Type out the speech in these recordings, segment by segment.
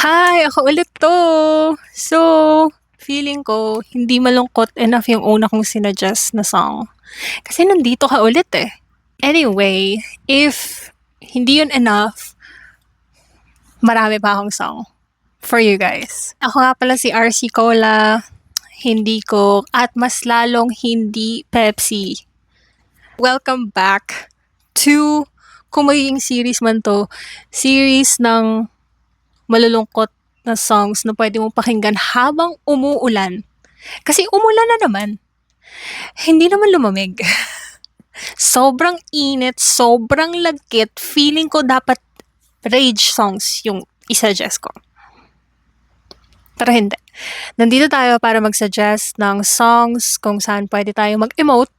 Hi! Ako ulit 'to. So, feeling ko hindi malungkot enough yung una kong sinuggest na song. Kasi nandito ka ulit, eh. Anyway, if hindi yun enough, marami pa akong song for you guys. Ako nga pala si RC Cola, hindi Coke, at mas lalong hindi Pepsi. Welcome back to, kung magiging series man 'to, series ng malulungkot na songs na pwede mong pakinggan habang umuulan. Kasi umulan na naman. Hindi naman lumamig. Sobrang init, sobrang lagkit. Feeling ko dapat rage songs yung isuggest ko. Pero hindi. Nandito tayo para mag-suggest ng songs kung saan pwede tayo mag-emote,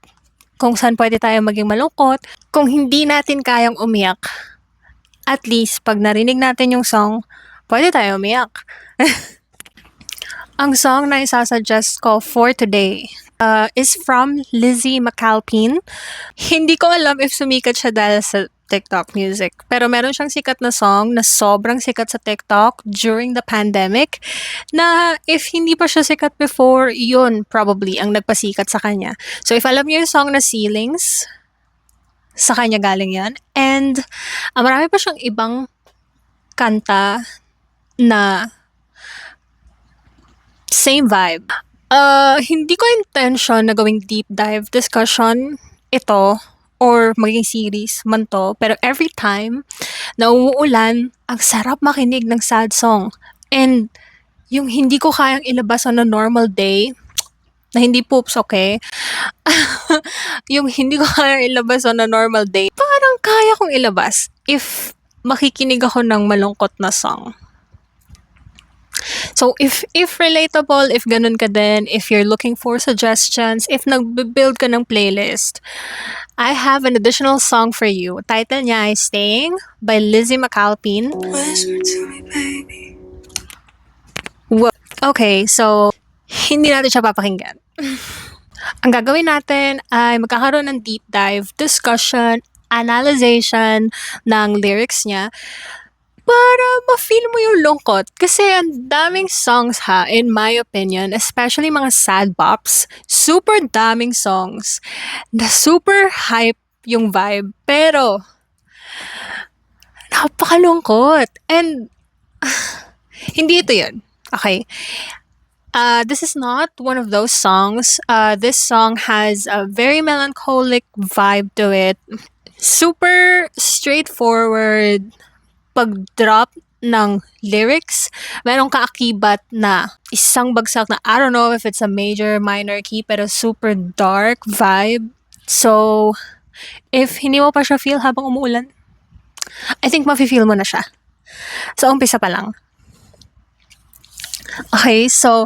kung saan pwede tayo maging malungkot, kung hindi natin kayang umiyak. At least, pag narinig natin yung song, pwede tayo umiyak. Ang song na isasuggest ko for today is from Lizzie McAlpine. Hindi ko alam if sumikat siya dahil sa TikTok music. Pero meron siyang sikat na song na sobrang sikat sa TikTok during the pandemic na if hindi pa siya sikat before, yun probably ang nagpasikat sa kanya. So if alam niyo yung song na Ceilings, sa kanya galing yan. And marami pa siyang ibang kanta na same vibe. Hindi ko intention na gawing deep dive discussion ito or maging series man to. Pero every time na umuulan, ang sarap makinig ng sad song. And yung hindi ko kayang ilabas on a normal day, na hindi poops, okay? Yung hindi ko kayang ilabas on a normal day, parang kaya kong ilabas if makikinig ako ng malungkot na song. So, if relatable, if ganun ka din, if you're looking for suggestions, if nag-build ka ng playlist, I have an additional song for you. Title niya ay Staying by Lizzie McAlpine. Whisper to me, baby. Okay, so, hindi natin siya papakinggan. Ang gagawin natin ay magkakaroon ng deep dive, discussion, analyzation ng lyrics niya para ma-feel mo yung lungkot. Kasi ang daming songs ha, in my opinion, especially mga sad bops, super daming songs na super hype yung vibe, pero napakalungkot. And hindi ito yun. Okay. This is not one of those songs. This song has a very melancholic vibe to it. Super straightforward pag-drop ng lyrics. Merong kaakibat na isang bagsak na I don't know if it's a major, minor key, pero super dark vibe. So, if hindi mo pa siya feel habang umuulan, I think mafe-feel mo na siya. So, umpisa pa lang. Okay, so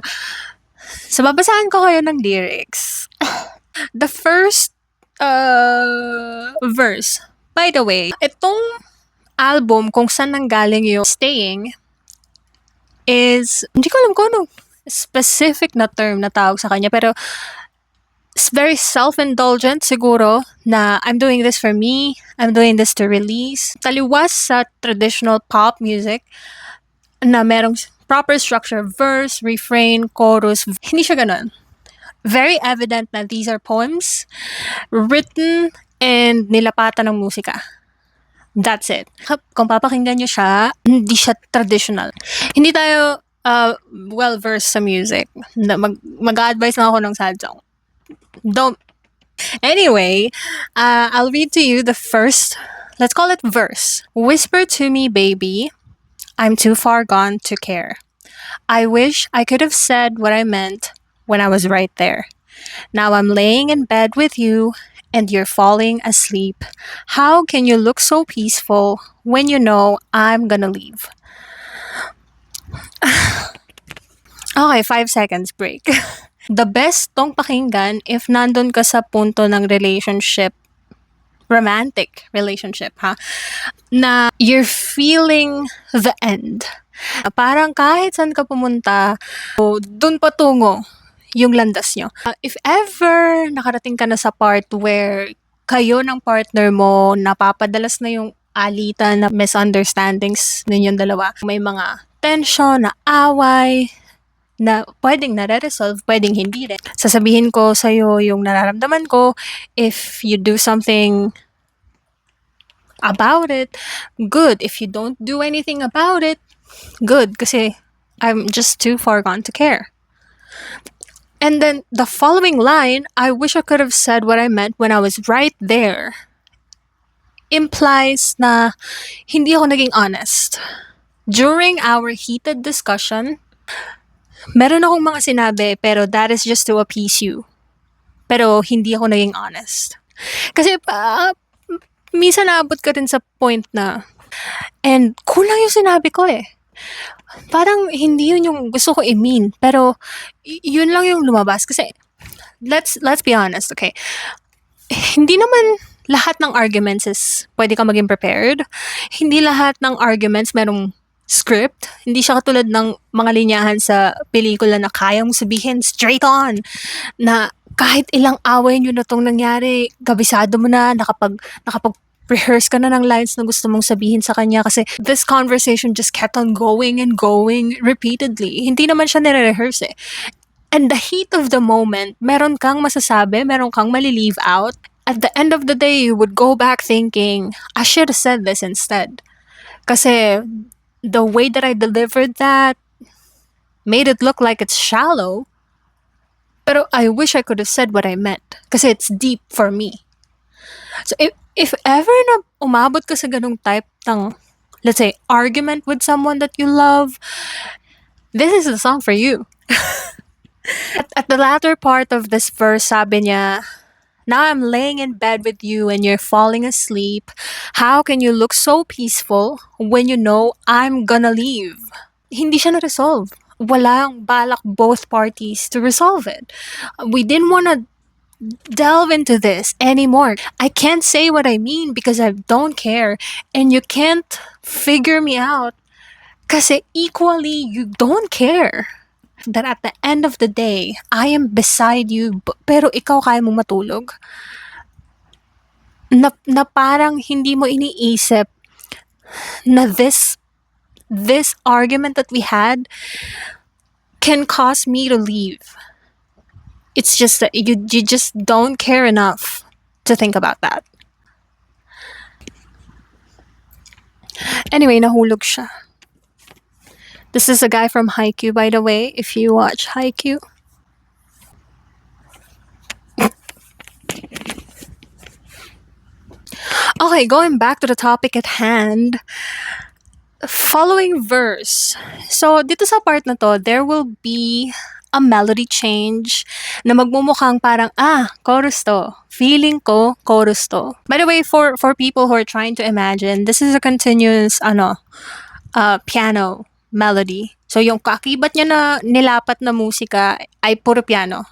babasahin ko kayo ng lyrics. The first verse. By the way, itong album kung saan nanggaling yung Staying is, hindi ko alam kung anong specific na term na tawag sa kanya, pero it's very self-indulgent siguro na I'm doing this for me, I'm doing this to release. Taliwas sa traditional pop music na merong proper structure, verse, refrain, chorus. Hindi siya ganun. Very evident na these are poems written and nilapatan ng musika. That's it. Kung papakinggan nyo siya, hindi siya traditional. Hindi tayo well-versed sa music. Mag-advise lang ako ng sad song. Don't. Anyway, I'll read to you the first, let's call it verse. Whisper to me, baby, I'm too far gone to care. I wish I could have said what I meant when I was right there. Now I'm laying in bed with you and you're falling asleep. How can you look so peaceful when you know I'm gonna leave? Okay, 5 seconds break. The best tong pakinggan if nandun ka sa punto ng relationship, romantic relationship ha, na you're feeling the end. Parang kahit saan ka pumunta, dun patungo yung landas nyo. If ever nakarating ka na sa part where kayo ng partner mo, napapadalas na yung alitan na misunderstandings ninyong dalawa. May mga tension na away na pwedeng nare-resolve, pwedeng hindi rin. Sasabihin ko sa'yo yung nararamdaman ko. If you do something about it, good. If you don't do anything about it, good. Kasi I'm just too far gone to care. And then the following line, I wish I could have said what I meant when I was right there, implies na hindi ako naging honest. During our heated discussion, meron akong mga sinabi pero that is just to appease you. Pero hindi ako naging honest. Kasi minsan naabot ka rin sa point na and kulang yung sinabi ko eh. Parang hindi yun yung gusto ko i-mean. Pero yun lang yung lumabas. Kasi let's be honest, okay? Hindi naman lahat ng arguments is pwede ka maging prepared. Hindi lahat ng arguments merong script. Hindi siya katulad ng mga linyahan sa pelikula na kayang sabihin straight on. Na kahit ilang away nyo na itong nangyari, kabisado mo na, nakapag-rehearse ka na ng lines na gusto mong sabihin sa kanya kasi this conversation just kept on going and going repeatedly. Hindi naman siya nire-rehearse eh. And the heat of the moment, meron kang masasabi, meron kang mali-leave out. At the end of the day, you would go back thinking, I should have said this instead. Kasi the way that I delivered that made it look like it's shallow. Pero I wish I could have said what I meant. Kasi it's deep for me. So if ever na umabot ka sa ganung type ng, let's say, argument with someone that you love, this is the song for you. At the latter part of this verse, sabi niya, now I'm laying in bed with you and you're falling asleep. How can you look so peaceful when you know I'm gonna leave? Hindi siya na-resolve. Walang balak both parties to resolve it. We didn't want to delve into this anymore. I can't say what I mean because I don't care and you can't figure me out kasi equally you don't care. That at the end of the day, I am beside you pero ikaw kaya mong matulog. Na parang hindi mo iniisip na this argument that we had can cause me to leave. It's just that you just don't care enough to think about that. Anyway, nahulog siya. This is a guy from Haikyuu, by the way, if you watch Haikyuu. Okay, going back to the topic at hand. Following verse. So, dito sa part na to, there will be a melody change na magmumukhang parang, chorus to. Feeling ko, chorus to. By the way, for people who are trying to imagine, this is a continuous, piano melody. So, yung kakibat niya na nilapat na musika ay puro piano.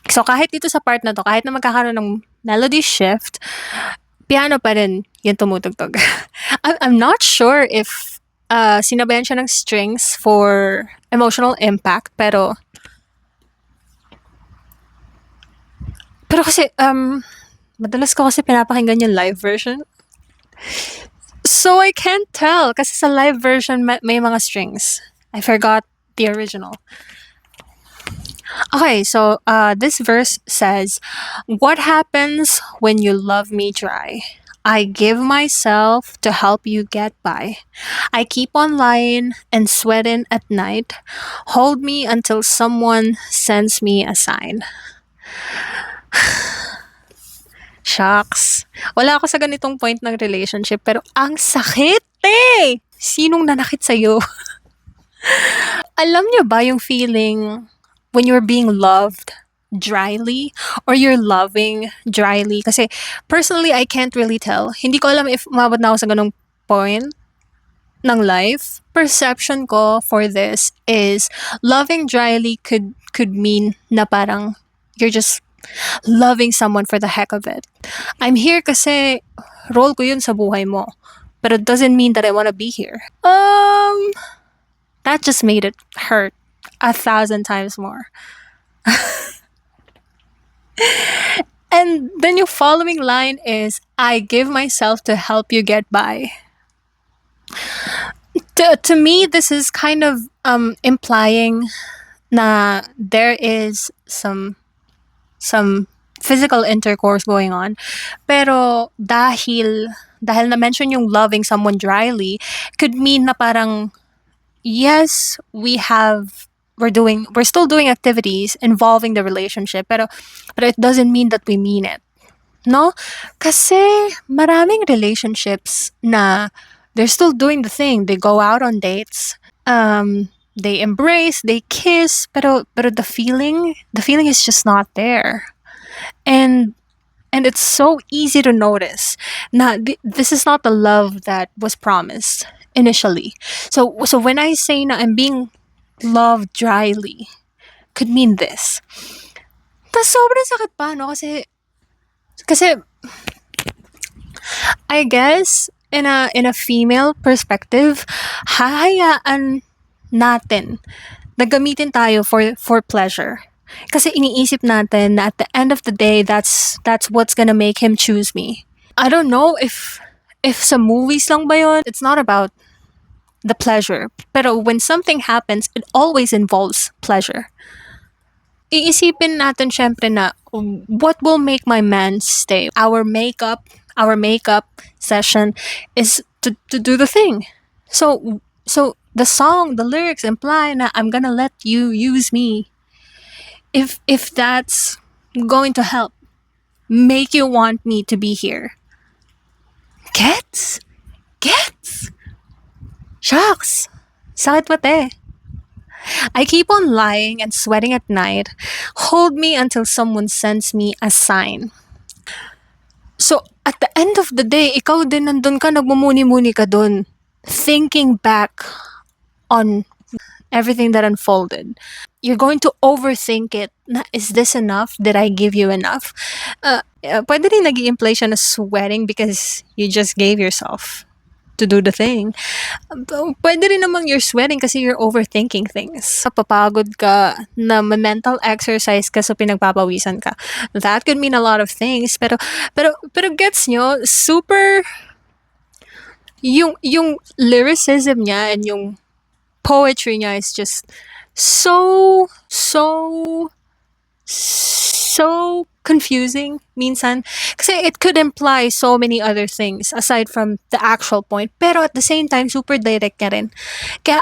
So, kahit dito sa part na to, kahit na magkakaroon ng melody shift, piano pa rin yung tumutugtog. I'm not sure if sinabayan siya ng strings for emotional impact, pero kasi, madalas ko kasi pinapakinggan yung live version. So, I can't tell. Kasi sa live version, may mga strings. I forgot the original. Okay, so this verse says, what happens when you love me dry? I give myself to help you get by. I keep on lying and sweating at night. Hold me until someone sends me a sign. Shucks. Wala ako sa ganitong point ng relationship, pero ang sakit eh! Sinong nanakit sa'yo? Alam niyo ba yung feeling when you're being loved dryly or you're loving dryly? Kasi personally, I can't really tell. Hindi ko alam if umabot na ako sa ganung point ng life. Perception ko for this is loving dryly could mean na parang you're just loving someone for the heck of it. I'm here kasi role ko yun sa buhay mo. But it doesn't mean that I want to be here. That just made it hurt 1,000 times more. And then yung following line is, I give myself to help you get by. To me, this is kind of implying na there is some physical intercourse going on. Pero dahil na-mention yung loving someone dryly, could mean na parang, yes, we're still doing activities involving the relationship, pero it doesn't mean that we mean it. No? Kasi maraming relationships na they're still doing the thing. They go out on dates. They embrace, they kiss, pero the feeling is just not there. And it's so easy to notice na this is not the love that was promised initially. So when I say na I'm being loved dryly, could mean this. Tas sobrang sakit pa, no? Kasi I guess in a female perspective, hahayaan natin na gamitin tayo for pleasure. Kasi iniisip natin na at the end of the day, that's what's gonna make him choose me. I don't know if sa movies lang ba yun, it's not about the pleasure. Pero when something happens, it always involves pleasure. Iisipin natin syempre na what will make my man stay. Our makeup session is to do the thing. So the song, the lyrics imply na I'm gonna let you use me. If that's going to help make you want me to be here. Gets? Shucks. Sakit pati. I keep on lying and sweating at night. Hold me until someone sends me a sign. So, at the end of the day, ikaw din nandun ka, nagmumuni-muni ka dun. Thinking back on everything that unfolded. You're going to overthink it. Na, is this enough? Did I give you enough? Pwede rin nag-i-imply siya na sweating because you just gave yourself to do the thing. Pwede rin namang you're sweating kasi you're overthinking things. Papagod ka, na mental exercise ka so pinagpapawisan ka. That could mean a lot of things. Pero gets nyo, super yung lyricism niya and yung poetry niya is just so confusing minsan. Kasi it could imply so many other things aside from the actual point. Pero at the same time, super direct ka rin. Kaya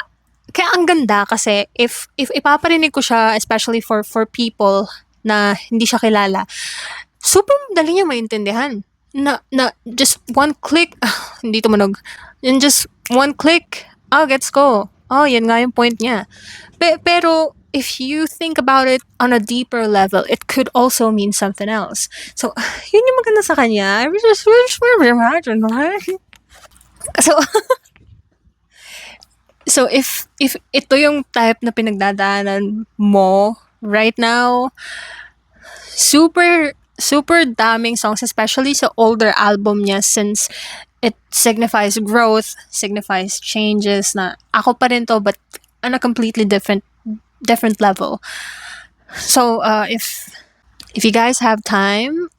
ang ganda kasi if ipaparinig ko siya, especially for people na hindi siya kilala, super dali niya maintindihan. Na just one click, hindi tumunog. And just one click, gets ko. Yan nga yung point niya. Pero if you think about it on a deeper level, it could also mean something else. So, yun yung maganda sa kanya. I just wish we imagine, right? So if ito yung type na pinagdadaanan mo right now, super daming songs, especially sa older album niya, since it signifies growth, signifies changes na ako pa rin to but on a completely different level. So if you guys have time,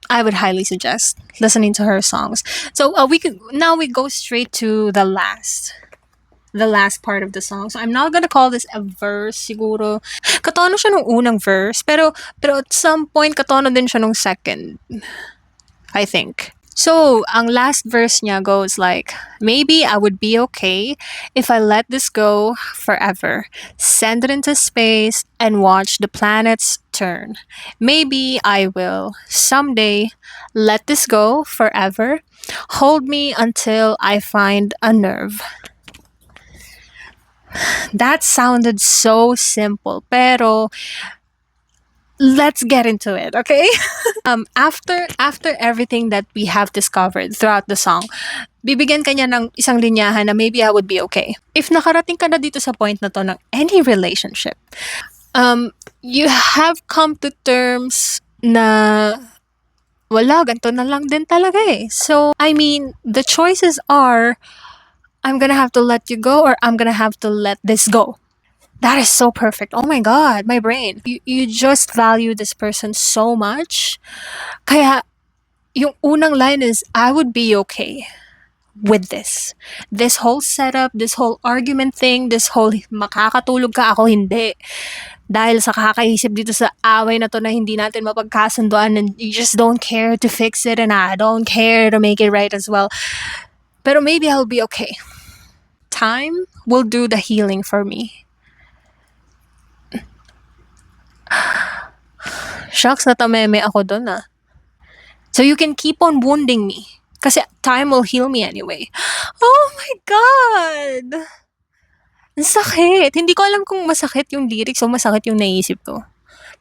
I would highly suggest listening to her songs. So we go straight to the last part of the song. So I'm not gonna call this a verse, siguro. Katono siya nung unang verse, pero at some point katono din siya nung second, I think. So, ang last verse niya goes like, maybe I would be okay if I let this go forever, send it into space, and watch the planets turn. Maybe I will someday let this go forever, hold me until I find a nerve. That sounded so simple, pero let's get into it, okay? After everything that we have discovered throughout the song, bibigyan ka niya ng isang linyahan na maybe I would be okay. If nakarating ka na dito sa point na to ng any relationship, you have come to terms na wala, ganito na lang din talaga eh. So, I mean, the choices are, I'm gonna have to let you go or I'm gonna have to let this go. That is so perfect. Oh my God, my brain. You just value this person so much. Kaya, yung unang line is, I would be okay with this. This whole setup, this whole argument thing, this whole makakatulog ka, ako hindi. Dahil sa kakaisip dito sa away na to na hindi natin mapagkasunduan and you just don't care to fix it and I don't care to make it right as well. Pero maybe I'll be okay. Time will do the healing for me. Shucks, natameme ako dun ah. So you can keep on wounding me. Kasi time will heal me anyway. Oh my God! Ang sakit. Hindi ko alam kung masakit yung lyrics o masakit yung naisip ko.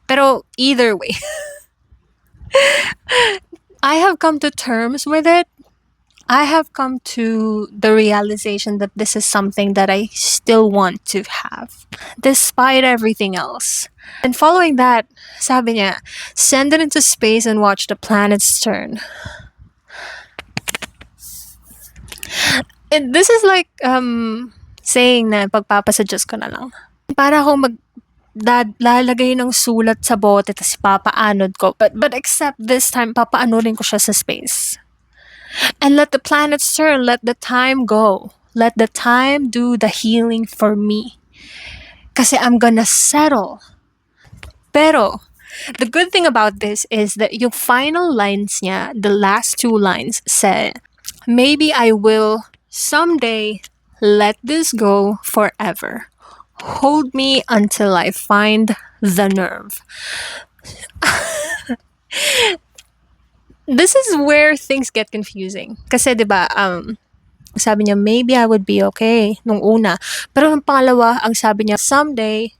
Pero either way, I have come to terms with it. I have come to the realization that this is something that I still want to have, despite everything else. And following that, sabi niya, send it into space and watch the planets turn. And this is like saying na pagpapasuggest ko na lang. Para akong lalagay ng sulat sa bote tapos papaanod ko. But except this time, papaanorin ko siya sa space. And let the planets turn, let the time go. Let the time do the healing for me. Kasi I'm gonna settle. Pero, the good thing about this is that yung final lines niya, the last two lines, said, maybe I will someday let this go forever. Hold me until I find the nerve. This is where things get confusing. Kasi 'di ba, sabi niya maybe I would be okay nung una. Pero nung pangalawa, ang sabi niya someday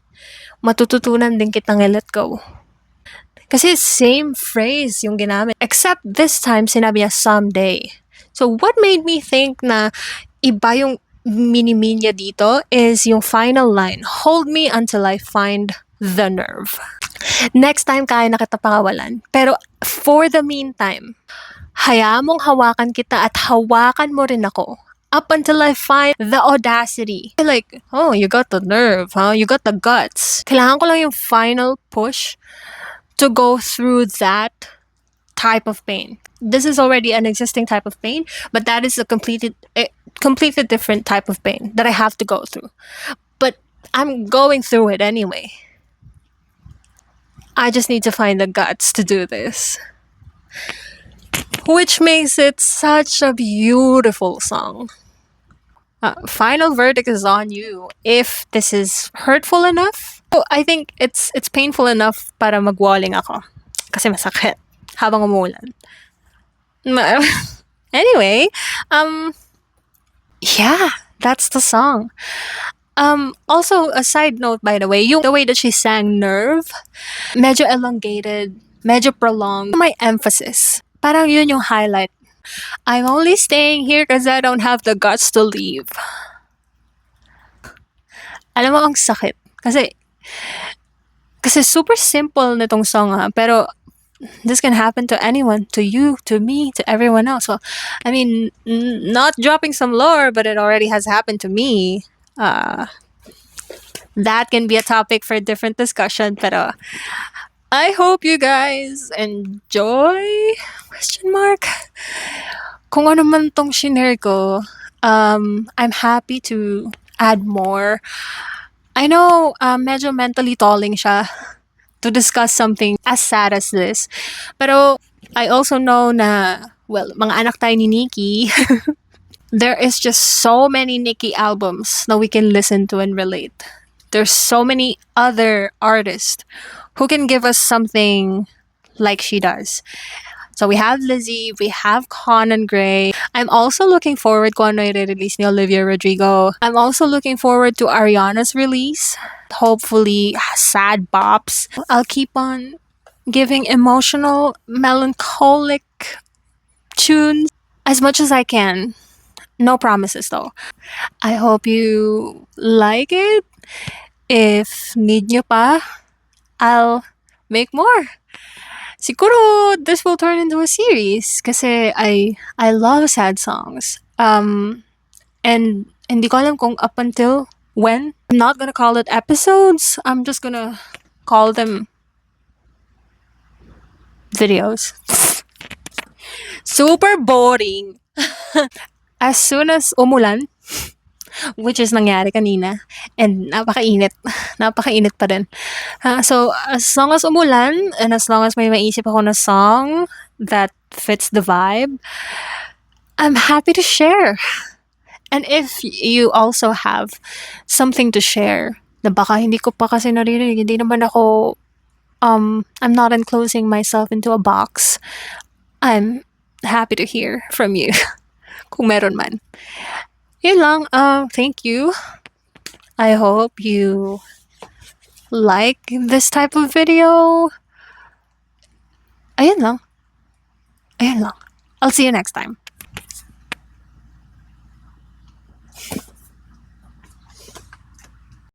matututunan din kitang i-let go. Kasi same phrase yung ginamit. Except this time sinabi niya someday. So what made me think na iba yung mini-mean niya dito is yung final line, hold me until I find the nerve. Next time, kaya na kita pakawalan. Pero for the meantime, hayaan mong hawakan kita at hawakan mo rin ako up until I find the audacity. Like, oh, you got the nerve, huh? You got the guts. Kailangan ko lang yung final push to go through that type of pain. This is already an existing type of pain, but that is a completely different type of pain that I have to go through. But I'm going through it anyway. I just need to find the guts to do this. Which makes it such a beautiful song. Final verdict is on you. If this is hurtful enough, I think it's painful enough para magwalling ako. Kasi masakit habang umuulan. Anyway, yeah, that's the song. Also, a side note, by the way, the way that she sang Nerve, medyo elongated, medyo prolonged. My emphasis, parang yun yung highlight. I'm only staying here because I don't have the guts to leave. Alam mo, ang sakit. Kasi super simple nitong song pero this can happen to anyone, to you, to me, to everyone else. So, I mean, not dropping some lore, but it already has happened to me. That can be a topic for a different discussion, pero I hope you guys enjoy? Question mark? Kung ano man tong shinare ko, I'm happy to add more. I know medyo mentally tolling siya to discuss something as sad as this. Pero I also know na, well, mga anak tayo ni Nikki. There is just so many Nikki albums that we can listen to and relate. There's so many other artists who can give us something like she does. So we have Lizzie, we have Conan Gray. I'm also looking forward kung ano i-release ni Olivia Rodrigo. I'm also looking forward to Ariana's release. Hopefully, sad bops. I'll keep on giving emotional, melancholic tunes as much as I can. No promises though. I hope you like it. If need nyo pa, I'll make more. Siguro this will turn into a series kasi I love sad songs. And hindi ko alam kung up until when. I'm not gonna call it episodes. I'm just gonna call them videos. Super boring. As soon as umulan, which is nangyari kanina, and napakainit. Napakainit pa din. So, as long as umulan, and as long as may maisip ako na song that fits the vibe, I'm happy to share. And if you also have something to share, na baka hindi ko pa kasi naririnig, hindi naman ako, I'm not enclosing myself into a box, I'm happy to hear from you. Kung meron man. Yun lang. Thank you. I hope you like this type of video. Ayun lang. Ayun lang. I'll see you next time.